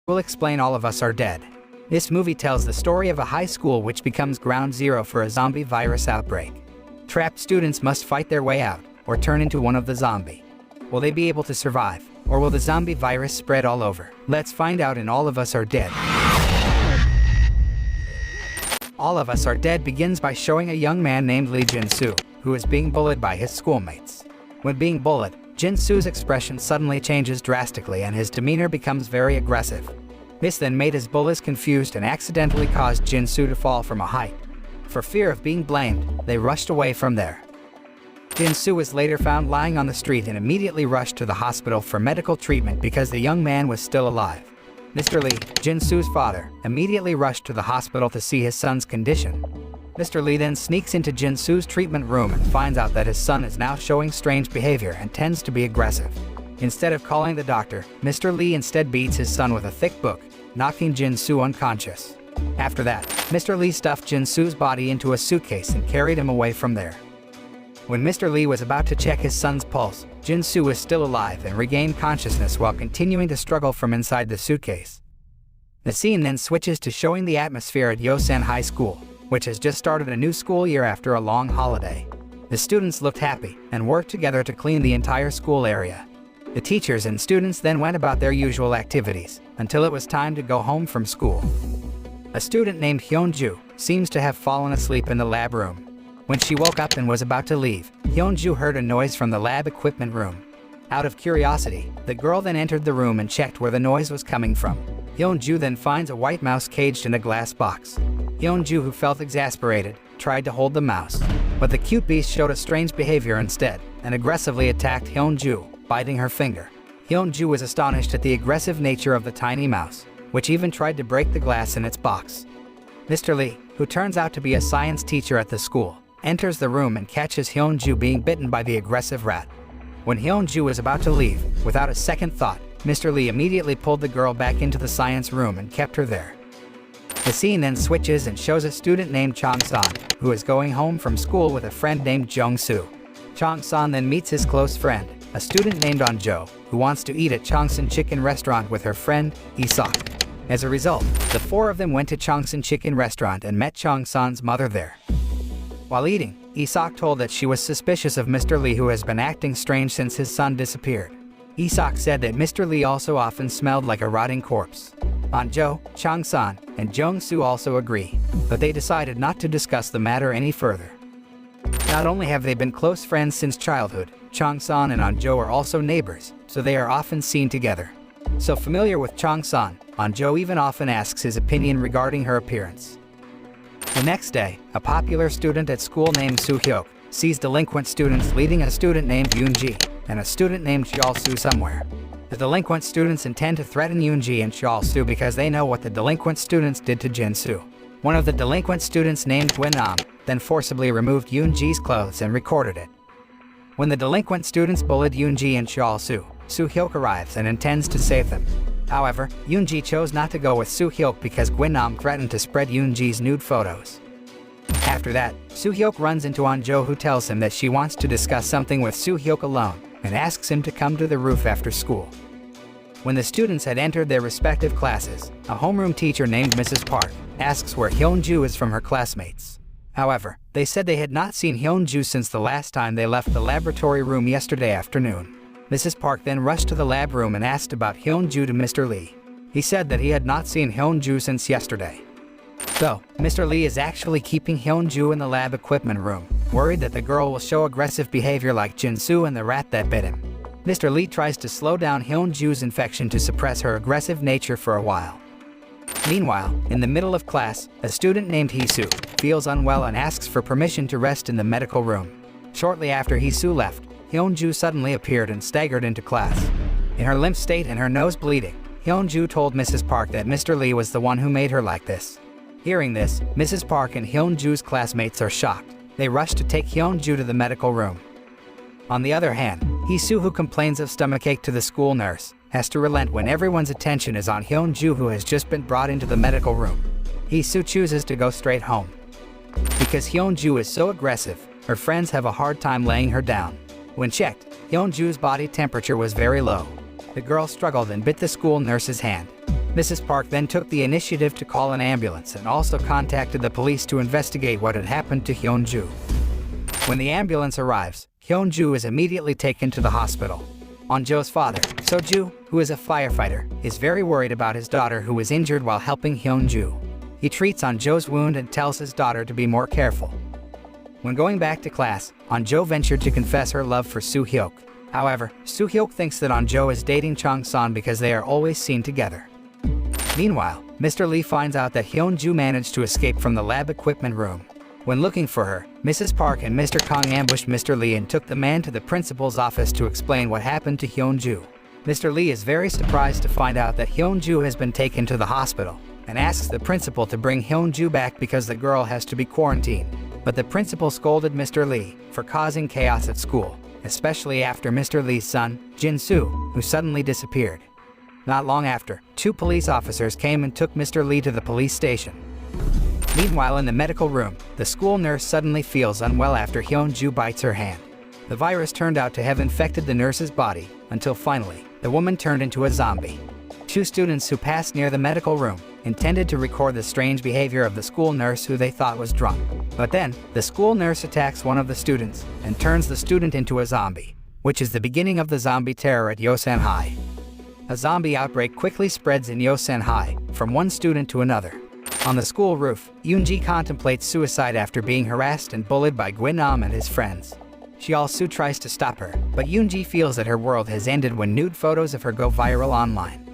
will explain All of Us Are Dead. This movie tells the story of a high school which becomes ground zero for a zombie virus outbreak. Trapped students must fight their way out, or turn into one of the zombie. Will they be able to survive, or will the zombie virus spread all over? Let's find out in All of Us Are Dead. All of Us Are Dead begins by showing a young man named Lee Jin-soo, who is being bullied by his schoolmates. When being bullied, Jin-soo's expression suddenly changes drastically and his demeanor becomes very aggressive. This then made his bullies confused and accidentally caused Jin-soo to fall from a height. For fear of being blamed, they rushed away from there. Jin-soo was later found lying on the street and immediately rushed to the hospital for medical treatment because the young man was still alive. Mr. Lee, Jin-soo's father, immediately rushed to the hospital to see his son's condition. Mr. Lee then sneaks into Jin-soo's treatment room and finds out that his son is now showing strange behavior and tends to be aggressive. Instead of calling the doctor, Mr. Lee instead beats his son with a thick book, knocking Jin-soo unconscious. After that, Mr. Lee stuffed Jin-soo's body into a suitcase and carried him away from there. When Mr. Lee was about to check his son's pulse, Jin-soo was still alive and regained consciousness while continuing to struggle from inside the suitcase. The scene then switches to showing the atmosphere at Yosan High School, which has just started a new school year after a long holiday. The students looked happy and worked together to clean the entire school area. The teachers and students then went about their usual activities until it was time to go home from school. A student named Hyun-ju seems to have fallen asleep in the lab room. When she woke up and was about to leave, Hyun-ju heard a noise from the lab equipment room. Out of curiosity, the girl then entered the room and checked where the noise was coming from. Hyun-ju then finds a white mouse caged in a glass box. Hyun-ju, who felt exasperated, tried to hold the mouse, but the cute beast showed a strange behavior instead and aggressively attacked Hyun-ju, biting her finger. Hyun-ju was astonished at the aggressive nature of the tiny mouse, which even tried to break the glass in its box. Mr. Lee, who turns out to be a science teacher at the school, enters the room and catches Hyun-ju being bitten by the aggressive rat. When Hyun-ju was about to leave, without a second thought, Mr. Lee immediately pulled the girl back into the science room and kept her there. The scene then switches and shows a student named Chong-san, who is going home from school with a friend named Jung-soo. Chong-san then meets his close friend, a student named An-jo, who wants to eat at Chongsan Chicken Restaurant with her friend, Isak. As a result, the four of them went to Chongsan Chicken Restaurant and met Chong-san's mother there. While eating, Isak told that she was suspicious of Mr. Lee, who has been acting strange since his son disappeared. Isak said that Mr. Lee also often smelled like a rotting corpse. An-jo, Chong-san, and Jung-soo also agree, but they decided not to discuss the matter any further. Not only have they been close friends since childhood, Chong-san and An-jo are also neighbors, so they are often seen together. So familiar with Chong-san, An-jo even often asks his opinion regarding her appearance. The next day, a popular student at school named Soo-hyuk sees delinquent students leading a student named Yoon-ji and a student named Cheol-soo somewhere. The delinquent students intend to threaten Yoon-ji and Cheol-soo because they know what the delinquent students did to Jin-soo. One of the delinquent students named Gwyn-nam then forcibly removed Yoon-ji's clothes and recorded it. When the delinquent students bullied Yoon-ji and Cheol-soo, Soo-hyuk arrives and intends to save them. However, Yoon-ji chose not to go with Soo-hyuk because Gwyn-nam threatened to spread Yoon-ji's nude photos. After that, Soo-hyuk runs into An-jo, who tells him that she wants to discuss something with Soo-hyuk alone and asks him to come to the roof after school. When the students had entered their respective classes, a homeroom teacher named Mrs. Park asks where Hyun-ju is from her classmates. However, they said they had not seen Hyun-ju since the last time they left the laboratory room yesterday afternoon. Mrs. Park then rushed to the lab room and asked about Hyun-ju to Mr. Lee. He said that he had not seen Hyun-ju since yesterday. So, Mr. Lee is actually keeping Hyun-ju in the lab equipment room, worried that the girl will show aggressive behavior like Jin-soo and the rat that bit him. Mr. Lee tries to slow down Hyun-ju's infection to suppress her aggressive nature for a while. Meanwhile, in the middle of class, a student named Hee-soo feels unwell and asks for permission to rest in the medical room. Shortly after Hee-soo left, Hyun-ju suddenly appeared and staggered into class. In her limp state and her nose bleeding, Hyun-ju told Mrs. Park that Mr. Lee was the one who made her like this. Hearing this, Mrs. Park and Hyun-ju's classmates are shocked. They rush to take Hyun-ju to the medical room. On the other hand, Hee-soo, who complains of stomachache to the school nurse, has to relent when everyone's attention is on Hyun-ju, who has just been brought into the medical room. Hee-soo chooses to go straight home. Because Hyun-ju is so aggressive, her friends have a hard time laying her down. When checked, Hyun-ju's body temperature was very low. The girl struggled and bit the school nurse's hand. Mrs. Park then took the initiative to call an ambulance and also contacted the police to investigate what had happened to Hyun-ju. When the ambulance arrives, Hyun-ju is immediately taken to the hospital. On-jo's father, So-ju, who is a firefighter, is very worried about his daughter who was injured while helping Hyun-ju. He treats On-jo's wound and tells his daughter to be more careful. When going back to class, On-jo ventured to confess her love for Soo-hyuk. However, Soo-hyuk thinks that On-jo is dating Chang-san because they are always seen together. Meanwhile, Mr. Lee finds out that Hyun-ju managed to escape from the lab equipment room. When looking for her, Mrs. Park and Mr. Kong ambushed Mr. Lee and took the man to the principal's office to explain what happened to Hyun-ju. Mr. Lee is very surprised to find out that Hyun-ju has been taken to the hospital and asks the principal to bring Hyun-ju back because the girl has to be quarantined. But the principal scolded Mr. Lee for causing chaos at school, especially after Mr. Lee's son, Jin-soo, who suddenly disappeared. Not long after, 2 police officers came and took Mr. Lee to the police station. Meanwhile, in the medical room, the school nurse suddenly feels unwell after Hyun-ju bites her hand. The virus turned out to have infected the nurse's body, until finally, the woman turned into a zombie. 2 students who passed near the medical room intended to record the strange behavior of the school nurse who they thought was drunk. But then, the school nurse attacks one of the students and turns the student into a zombie, which is the beginning of the zombie terror at Yosan High. A zombie outbreak quickly spreads in Yosan High, from one student to another. On the school roof, Yoon-ji contemplates suicide after being harassed and bullied by Gwyn-nam and his friends. Cheol-soo tries to stop her, but Yoon-ji feels that her world has ended when nude photos of her go viral online.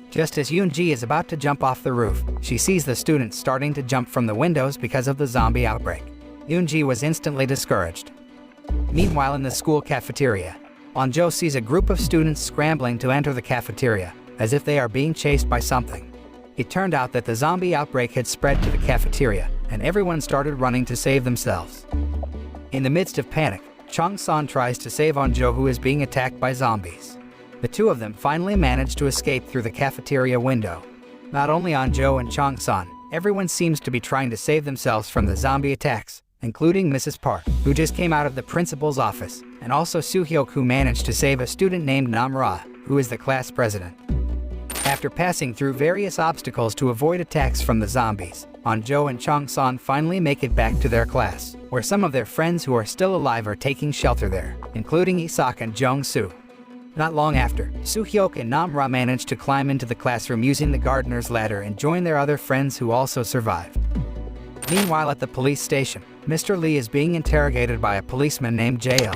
Just as Yoon-ji is about to jump off the roof, she sees the students starting to jump from the windows because of the zombie outbreak. Yoon-ji was instantly discouraged. Meanwhile, in the school cafeteria, On-jo sees a group of students scrambling to enter the cafeteria, as if they are being chased by something. It turned out that the zombie outbreak had spread to the cafeteria, and everyone started running to save themselves. In the midst of panic, Chang-san tries to save On-jo, who is being attacked by zombies. The 2 of them finally manage to escape through the cafeteria window. Not only On-jo and Chang-san, everyone seems to be trying to save themselves from the zombie attacks, including Mrs. Park, who just came out of the principal's office, and also Soo-hyuk, who managed to save a student named Nam-ra, who is the class president. After passing through various obstacles to avoid attacks from the zombies, On-jo and Chang-san finally make it back to their class, where some of their friends who are still alive are taking shelter there, including Isak and Jong-soo. Not long after, Soo-hyuk and Nam-ra manage to climb into the classroom using the gardener's ladder and join their other friends who also survived. Meanwhile, at the police station, Mr. Lee is being interrogated by a policeman named JL.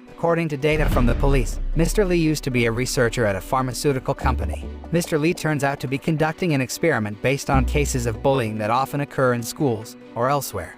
According to data from the police, Mr. Lee used to be a researcher at a pharmaceutical company. Mr. Lee turns out to be conducting an experiment based on cases of bullying that often occur in schools or elsewhere.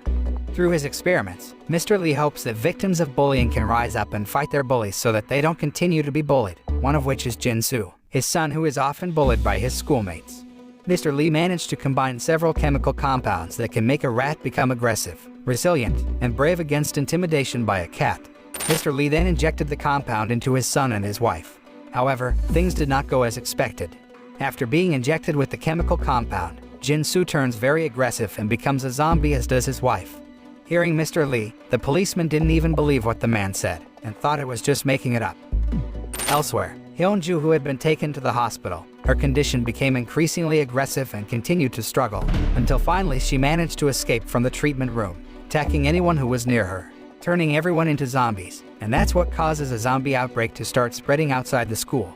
Through his experiments, Mr. Lee hopes that victims of bullying can rise up and fight their bullies so that they don't continue to be bullied, one of which is Jin-soo, his son, who is often bullied by his schoolmates. Mr. Lee managed to combine several chemical compounds that can make a rat become aggressive, resilient, and brave against intimidation by a cat. Mr. Lee then injected the compound into his son and his wife. However, things did not go as expected. After being injected with the chemical compound, Jin-soo turns very aggressive and becomes a zombie, as does his wife. Hearing Mr. Lee, the policeman didn't even believe what the man said and thought it was just making it up. Elsewhere, Hyun-ju, who had been taken to the hospital, her condition became increasingly aggressive and continued to struggle, until finally she managed to escape from the treatment room, attacking anyone who was near her, turning everyone into zombies, and that's what causes a zombie outbreak to start spreading outside the school.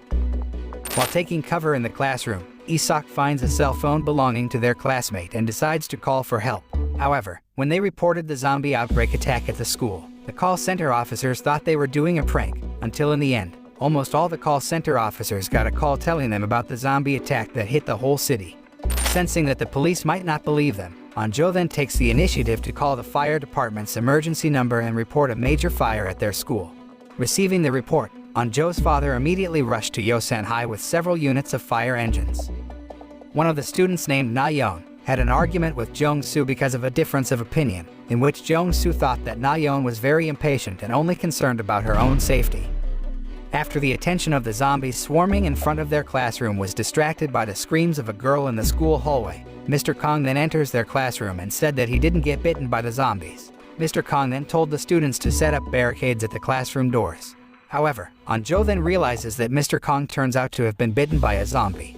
While taking cover in the classroom, Isak finds a cell phone belonging to their classmate and decides to call for help. However, when they reported the zombie outbreak attack at the school, the call center officers thought they were doing a prank, until in the end, almost all the call center officers got a call telling them about the zombie attack that hit the whole city. Sensing that the police might not believe them, On-jo then takes the initiative to call the fire department's emergency number and report a major fire at their school. Receiving the report, On-jo's father immediately rushed to Yosan High with several units of fire engines. One of the students, named Na-yeon, had an argument with Jong-soo because of a difference of opinion, in which Jong-soo thought that Na-yeon was very impatient and only concerned about her own safety. After the attention of the zombies swarming in front of their classroom was distracted by the screams of a girl in the school hallway, Mr. Kong then enters their classroom and said that he didn't get bitten by the zombies. Mr. Kong then told the students to set up barricades at the classroom doors. However, On-jo then realizes that Mr. Kong turns out to have been bitten by a zombie.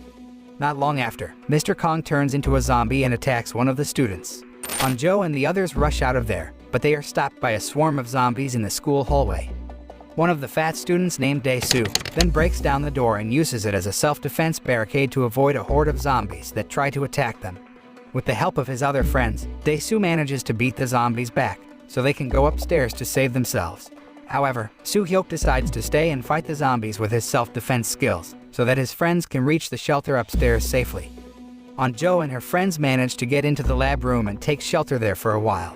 Not long after, Mr. Kong turns into a zombie and attacks one of the students. Joe and the others rush out of there, but they are stopped by a swarm of zombies in the school hallway. One of the fat students named Dae-soo then breaks down the door and uses it as a self-defense barricade to avoid a horde of zombies that try to attack them. With the help of his other friends, Dae-soo manages to beat the zombies back, so they can go upstairs to save themselves. However, Soo-hyuk decides to stay and fight the zombies with his self-defense skills, so that his friends can reach the shelter upstairs safely. Joe and her friends manage to get into the lab room and take shelter there for a while.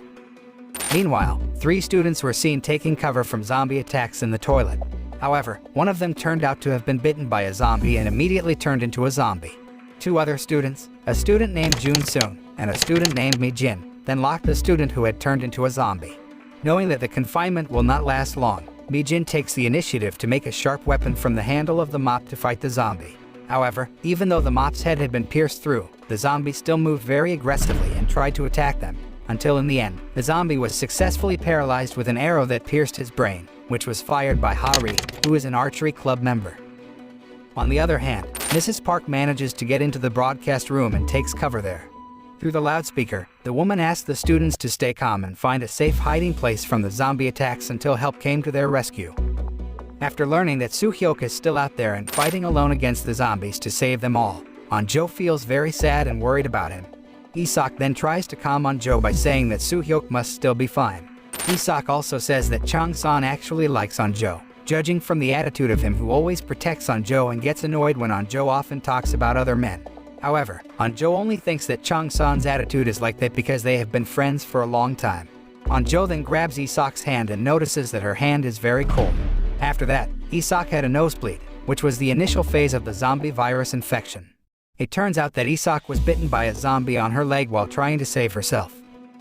Meanwhile, 3 students were seen taking cover from zombie attacks in the toilet. However, one of them turned out to have been bitten by a zombie and immediately turned into a zombie. 2 other students, a student named Jun-soon and a student named Mi-jin, then locked the student who had turned into a zombie. Knowing that the confinement will not last long, Mi-jin takes the initiative to make a sharp weapon from the handle of the mop to fight the zombie. However, even though the mop's head had been pierced through, the zombie still moved very aggressively and tried to attack them, until in the end, the zombie was successfully paralyzed with an arrow that pierced his brain, which was fired by Hari, who is an archery club member. On the other hand, Mrs. Park manages to get into the broadcast room and takes cover there. Through the loudspeaker, the woman asked the students to stay calm and find a safe hiding place from the zombie attacks until help came to their rescue. After learning that Soo-hyuk is still out there and fighting alone against the zombies to save them all, Joe feels very sad and worried about him. Isak then tries to calm Joe by saying that Soo-hyuk must still be fine. Isak also says that Chang-san actually likes Joe, judging from the attitude of him who always protects Joe and gets annoyed when Joe often talks about other men. However, Joe only thinks that Chang-san's attitude is like that because they have been friends for a long time. Joe then grabs Isak's hand and notices that her hand is very cold. After that, Isak had a nosebleed, which was the initial phase of the zombie virus infection. It turns out that Isak was bitten by a zombie on her leg while trying to save herself.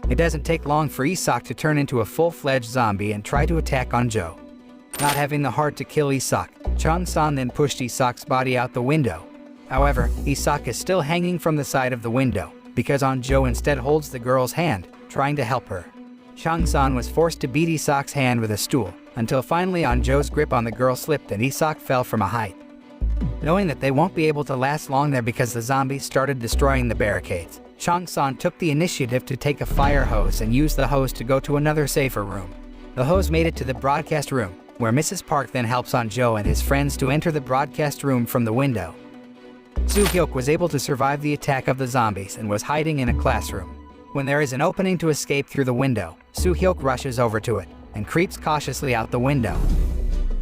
It doesn't take long for Isak to turn into a full-fledged zombie and try to attack Joe. Not having the heart to kill Isak, Chang-san then pushed Isak's body out the window. However, Isak is still hanging from the side of the window, because Joe instead holds the girl's hand, trying to help her. Chang-san was forced to beat Isak's hand with a stool, until finally Joe's grip on the girl slipped and Isak fell from a height. Knowing that they won't be able to last long there because the zombies started destroying the barricades, Chang-san took the initiative to take a fire hose and use the hose to go to another safer room. The hose made it to the broadcast room, where Mrs. Park then helps Joe and his friends to enter the broadcast room from the window. Soo-hyuk was able to survive the attack of the zombies and was hiding in a classroom. When there is an opening to escape through the window, Soo-hyuk rushes over to it and creeps cautiously out the window.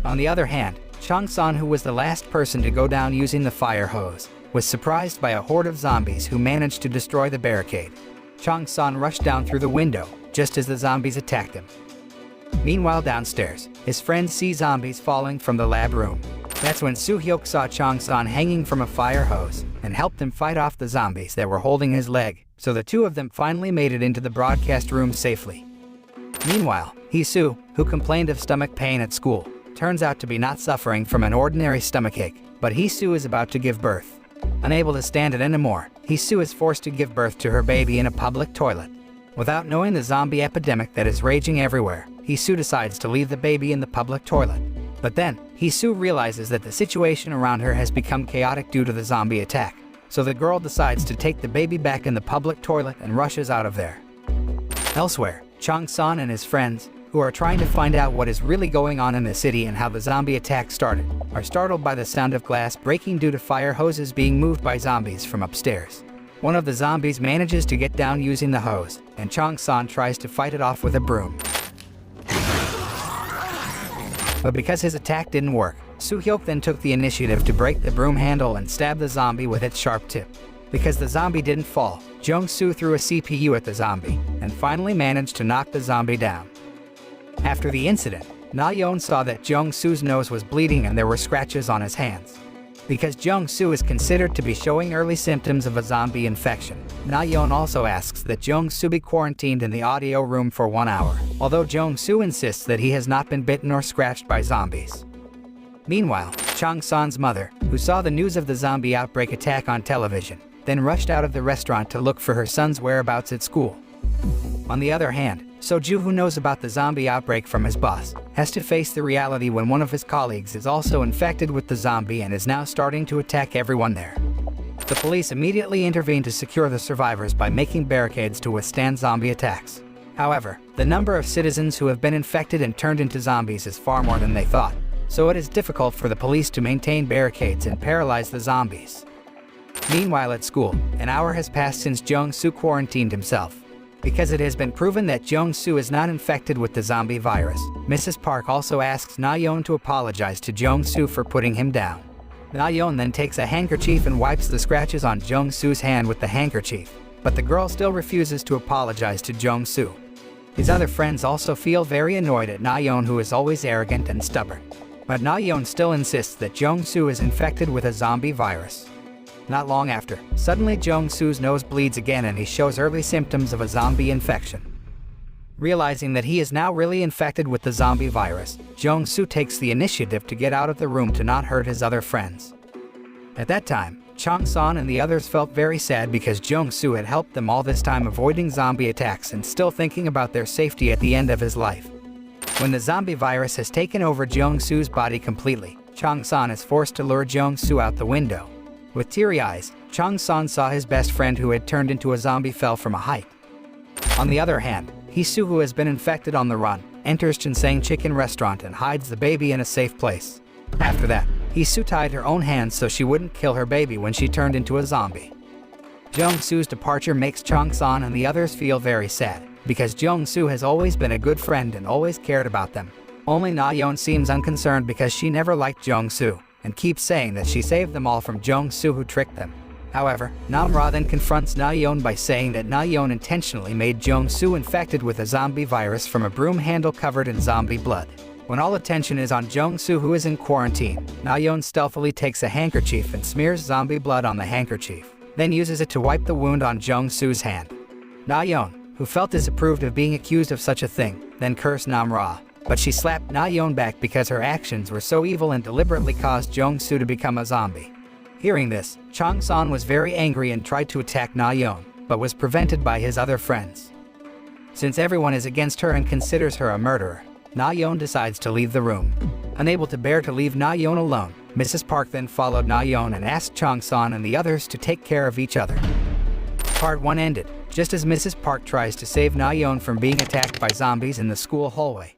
On the other hand, Chang-san, who was the last person to go down using the fire hose, was surprised by a horde of zombies who managed to destroy the barricade. Chang-san rushed down through the window, just as the zombies attacked him. Meanwhile downstairs, his friends see zombies falling from the lab room. That's when Soo-hyuk saw Chang-san hanging from a fire hose and helped him fight off the zombies that were holding his leg, so the two of them finally made it into the broadcast room safely. Meanwhile, Hee-soo, who complained of stomach pain at school, turns out to be not suffering from an ordinary stomachache, but Hee-soo is about to give birth. Unable to stand it anymore, Hee-soo is forced to give birth to her baby in a public toilet. Without knowing the zombie epidemic that is raging everywhere, Hee-soo decides to leave the baby in the public toilet. But then, Hee-soo realizes that the situation around her has become chaotic due to the zombie attack, so the girl decides to take the baby back in the public toilet and rushes out of there. Elsewhere, Chang-san and his friends, who are trying to find out what is really going on in the city and how the zombie attack started, are startled by the sound of glass breaking due to fire hoses being moved by zombies from upstairs. One of the zombies manages to get down using the hose, and Chang-san tries to fight it off with a broom. But because his attack didn't work, Soo-hyuk then took the initiative to break the broom handle and stab the zombie with its sharp tip. Because the zombie didn't fall, Jung-soo threw a CPU at the zombie, and finally managed to knock the zombie down. After the incident, Na-yeon saw that Jung-soo's nose was bleeding and there were scratches on his hands. Because Jung-soo is considered to be showing early symptoms of a zombie infection, Na-yeon also asks that Jung-soo be quarantined in the audio room for 1 hour, although Jung-soo insists that he has not been bitten or scratched by zombies. Meanwhile, Chang-san's mother, who saw the news of the zombie outbreak attack on television, then rushed out of the restaurant to look for her son's whereabouts at school. On the other hand, Soju, who knows about the zombie outbreak from his boss, has to face the reality when one of his colleagues is also infected with the zombie and is now starting to attack everyone there. The police immediately intervene to secure the survivors by making barricades to withstand zombie attacks. However, the number of citizens who have been infected and turned into zombies is far more than they thought, so it is difficult for the police to maintain barricades and paralyze the zombies. Meanwhile at school, an hour has passed since Jung-soo quarantined himself. Because it has been proven that Jung-soo is not infected with the zombie virus, Mrs. Park also asks Na-yeon to apologize to Jung-soo for putting him down. Na-yeon then takes a handkerchief and wipes the scratches on Jung-soo's hand with the handkerchief, but the girl still refuses to apologize to Jung-soo. His other friends also feel very annoyed at Na-yeon, who is always arrogant and stubborn. But Na-yeon still insists that Jung-soo is infected with a zombie virus. Not long after, suddenly Jung-soo's nose bleeds again and he shows early symptoms of a zombie infection. Realizing that he is now really infected with the zombie virus, Jung-soo takes the initiative to get out of the room to not hurt his other friends. At that time, Chang-san and the others felt very sad because Jung-soo had helped them all this time, avoiding zombie attacks and still thinking about their safety at the end of his life. When the zombie virus has taken over Jung-soo's body completely, Chang-san is forced to lure Jung-soo out the window. With teary eyes, Chang-san saw his best friend who had turned into a zombie fell from a height. On the other hand, Hee-soo, who has been infected on the run, enters Chinsang Chicken Restaurant and hides the baby in a safe place. After that, Hee-soo tied her own hands so she wouldn't kill her baby when she turned into a zombie. Jung-soo's departure makes Chang-san and the others feel very sad, because Jung-soo has always been a good friend and always cared about them. Only Na-yeon seems unconcerned because she never liked Jung-soo, and keeps saying that she saved them all from Jung-soo, who tricked them. However, Nam-ra then confronts Na-yeon by saying that Na-yeon intentionally made Jung-soo infected with a zombie virus from a broom handle covered in zombie blood. When all attention is on Jung-soo, who is in quarantine, Na-yeon stealthily takes a handkerchief and smears zombie blood on the handkerchief, then uses it to wipe the wound on Jung-soo's hand. Na-yeon, who felt disapproved of being accused of such a thing, then cursed Nam-ra, but she slapped Na-yeon back because her actions were so evil and deliberately caused Jung-soo to become a zombie. Hearing this, Chang-san was very angry and tried to attack Na-yeon, but was prevented by his other friends. Since everyone is against her and considers her a murderer, Na-yeon decides to leave the room. Unable to bear to leave Na-yeon alone, Mrs. Park then followed Na-yeon and asked Chang-san and the others to take care of each other. Part 1 ended, just as Mrs. Park tries to save Na-yeon from being attacked by zombies in the school hallway.